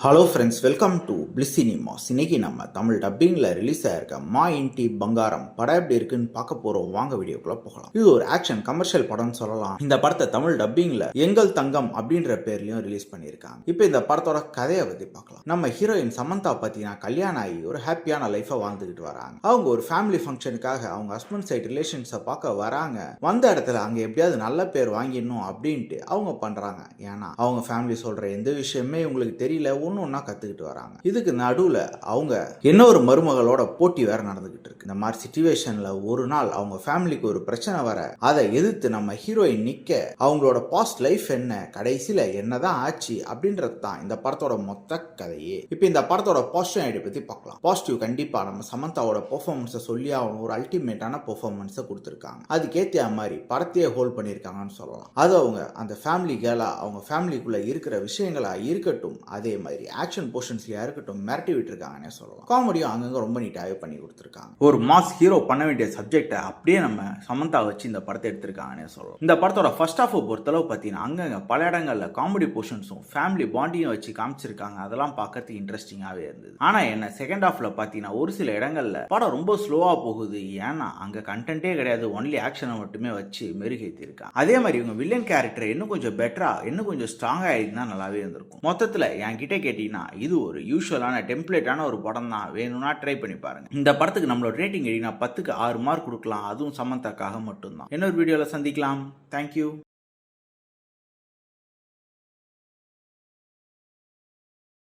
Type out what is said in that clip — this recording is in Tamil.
Hello friends, welcome to bliss cinemas. இன்னைக்கு நம்ம தமிழ் டப்பிங்கில் ரிலீஸ் ஆயிருக்க மா இன்டி பங்காரம் படம் எப்படி இருக்குன்னு பார்க்க போகிறோம். வாங்க வீடியோக்குள்ள போகலாம். இது ஒரு ஆக்ஷன் கமர்ஷியல் படம்னு சொல்லலாம். இந்த படத்தை தமிழ் டப்பிங்கில் எங்கள் தங்கம் அப்படின்ற பேர்லையும் ரிலீஸ் பண்ணியிருக்காங்க. இப்போ இந்த படத்தோட கதையை பற்றி பார்க்கலாம். நம்ம ஹீரோயின் சமந்தா பார்த்தீங்கன்னா கல்யாணம் ஆகி ஒரு ஹாப்பியான லைஃபை வாழ்ந்துக்கிட்டு வராங்க. அவங்க ஒரு ஃபேமிலி ஃபங்க்ஷனுக்காக அவங்க ஹஸ்பண்ட் சைட் ரிலேஷன்ஸை பார்க்க வராங்க. வந்த இடத்துல அங்கே எப்படியாவது நல்ல பேர் வாங்கிடணும் அப்படின்ட்டு அவங்க பண்ணுறாங்க. ஏன்னா அவங்க ஃபேமிலி சொல்கிற எந்த விஷயமே உங்களுக்கு தெரியல, ஒன்னா கத்துக்கிட்டு வராங்க. இதுக்கு நடுவுல அவங்க இன்னொரு மருமகளோட போட்டி வேற நடந்துகிட்டு இருக்கு. இந்த மாதிரி சிச்சுவேஷன்ல ஒரு நாள் அவங்க ஃபேமிலிக்கு ஒரு பிரச்சனை வர அதை எதிர்த்து நம்ம ஹீரோயின் நிக்க அவங்களோட பாஸ்ட் லைஃப் என்ன, கடைசியில என்னதான் ஆச்சு அப்படின்றது தான் இந்த படத்தோட மொத்த கதையே. இப்ப இந்த படத்தோட பாசிட்டிவ் ஐடியா பத்தி பார்க்கலாம். பாசிட்டிவ் கண்டிப்பா நம்ம சமந்தாவோட பெர்ஃபார்மன்ஸை சொல்லி அவங்க ஒரு அல்டிமேட்டான பெர்ஃபார்மன்ஸை கொடுத்திருக்காங்க. அதுக்கேற்ற மாதிரி படத்தையே ஹோல்ட் பண்ணியிருக்காங்கன்னு சொல்லலாம். அது அவங்க அந்த ஃபேமிலி கேலா அவங்க ஃபேமிலிக்குள்ள இருக்கிற விஷயங்களா இருக்கட்டும், அதே மாதிரி ஆக்ஷன் போர்ஷன்ஸ்லயா இருக்கட்டும் மிரட்டி விட்டுருக்காங்கன்னே சொல்லலாம். காமெடியும் அங்கங்க ரொம்ப நீட்டாகவே பண்ணி கொடுத்துருக்காங்க. ஒரு மாஸ் ஹீரோ பண்ண வேண்டிய சப்ஜெக்டை அப்படியே நம்ம சமந்தா வச்சு இந்த படத்தை எடுத்திருக்காங்கன்னே சொல்லலாம். இந்த படத்தோட ஃபர்ஸ்ட் ஹாஃப் பொறுத்தளவு பார்த்தீங்கன்னா அங்கங்க பல இடங்கள்ல காமெடி போர்ஷன்ஸும் ஃபேமிலி பாண்டியும் வச்சு காமிச்சிருக்காங்க. அதெல்லாம் பார்க்கறதுக்கு இன்ட்ரெஸ்டிங்காகவே இருந்தது. ஆனா என்ன செகண்ட் ஹாஃப்ல பார்த்தீங்கன்னா ஒரு சில இடங்கள்ல படம் ரொம்ப ஸ்லோவா போகுது. ஏன்னா அங்க கண்டென்ட்டே கிடையாது, ஒன்லி ஆக்ஷனை மட்டுமே வச்சு மெருகேற்றி இருக்காங்க. அதே மாதிரி இவங்க வில்லன் கேரக்டர் இன்னும் கொஞ்சம் பெட்டரா இன்னும் கொஞ்சம் ஸ்ட்ராங்கா இருந்தா நல்லாவே இருந்திருக்கும். மொத்தத்துல என்கிட்ட கேட்டீங்கன்னா இது ஒரு யூஷுவலான டெம்ப்ளேட்டான ஒரு படம் தான். வேணும்னா ட்ரை பண்ணி பாருங்க. இந்த படத்துக்கு நம்மளோட ரேட்டிங் 10க்கு 6 மார்க் கொடுக்கலாம். அதுவும் சமந்தாக்காக மட்டும்தான். இன்னொரு வீடியோல சந்திக்கலாம். தேங்க்யூ.